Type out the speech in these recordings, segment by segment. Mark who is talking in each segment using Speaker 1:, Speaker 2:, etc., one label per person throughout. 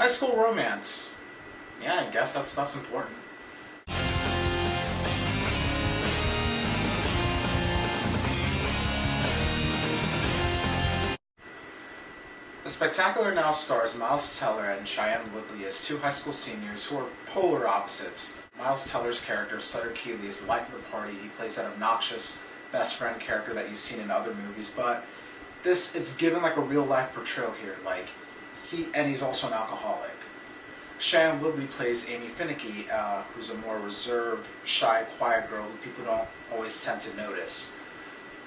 Speaker 1: High school romance. Yeah, I guess that stuff's important. The Spectacular now stars Miles Teller and Cheyenne Woodley as two high school seniors who are polar opposites. Miles Teller's character, Sutter Keeley, is the life of the party. He plays that obnoxious best friend character that you've seen in other movies, but it's given like a real life portrayal here. He's also an alcoholic. Cheyenne Woodley plays Amy Finicky, who's a more reserved, shy, quiet girl who people don't always tend to notice.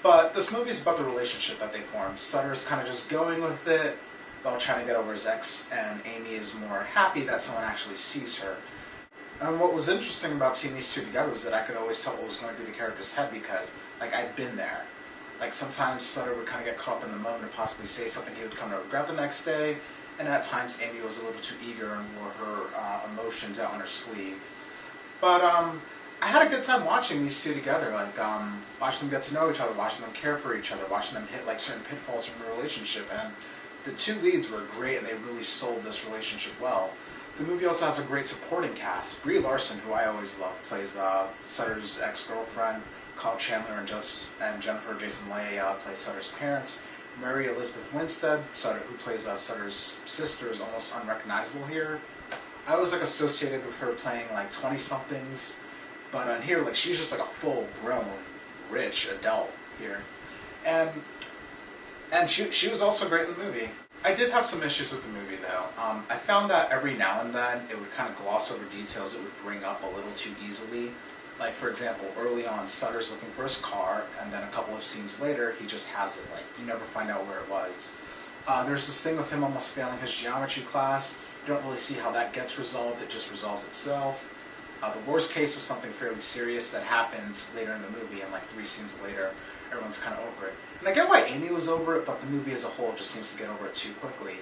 Speaker 1: But this movie is about the relationship that they form. Sutter is kind of just going with it while trying to get over his ex, and Amy is more happy that someone actually sees her. And what was interesting about seeing these two together was that I could always tell what was going through the character's head because, I'd been there. Sometimes Sutter would kind of get caught up in the moment and possibly say something he would come to regret the next day, and at times Amy was a little too eager and wore her emotions out on her sleeve. But I had a good time watching these two together, watching them get to know each other, watching them care for each other, watching them hit certain pitfalls from the relationship, and the two leads were great and they really sold this relationship well. The movie also has a great supporting cast. Brie Larson, who I always love, plays Sutter's ex-girlfriend. Kyle Chandler and Jennifer Jason Leigh play Sutter's parents. Mary Elizabeth Winstead, who plays Sutter's sister, is almost unrecognizable here. I was associated with her playing 20-somethings, but on here she's just a full-grown, rich adult here, and she was also great in the movie. I did have some issues with the movie though. I found that every now and then it would kind of gloss over details it would bring up a little too easily. For example, early on, Sutter's looking for his car, and then a couple of scenes later, he just has it. You never find out where it was. There's this thing with him almost failing his geometry class. You don't really see how that gets resolved. It just resolves itself. The worst case was something fairly serious that happens later in the movie, and 3 scenes later, everyone's kind of over it. And I get why Amy was over it, but the movie as a whole just seems to get over it too quickly.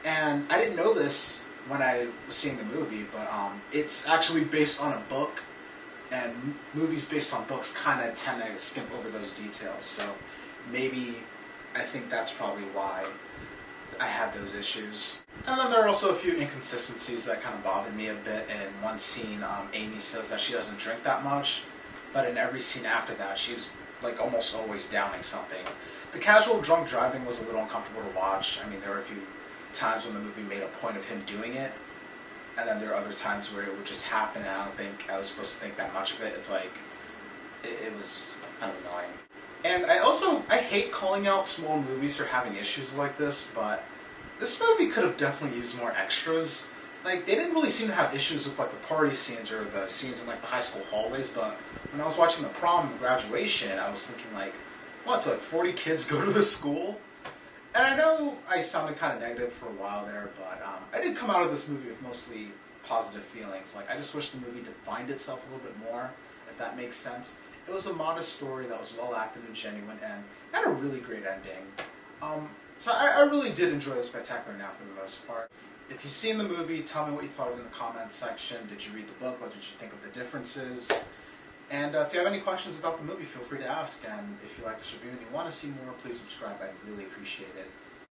Speaker 1: And I didn't know this when I was seeing the movie, but it's actually based on a book, and movies based on books kind of tend to skip over those details, so maybe I think that's probably why I had those issues. And then there are also a few inconsistencies that kind of bothered me a bit. In one scene, Amy says that she doesn't drink that much, but in every scene after that, she's almost always downing something. The casual drunk driving was a little uncomfortable to watch. There were a few times when the movie made a point of him doing it, and then there are other times where it would just happen, and I don't think I was supposed to think that much of it. It's it was kind of annoying. And I hate calling out small movies for having issues like this, but this movie could have definitely used more extras. They didn't really seem to have issues with the party scenes or the scenes in the high school hallways, but when I was watching the prom and the graduation, I was thinking what, do 40 kids go to this school? And I know I sounded kind of negative for a while there, but I did come out of this movie with mostly positive feelings. I just wish the movie defined itself a little bit more, if that makes sense. It was a modest story that was well acted and genuine, and had a really great ending. So I really did enjoy The Spectacular now for the most part. If you've seen the movie, tell me what you thought of it in the comments section. Did you read the book? What did you think of the differences? And if you have any questions about the movie, feel free to ask. And if you like this review and you want to see more, please subscribe. I'd really appreciate it.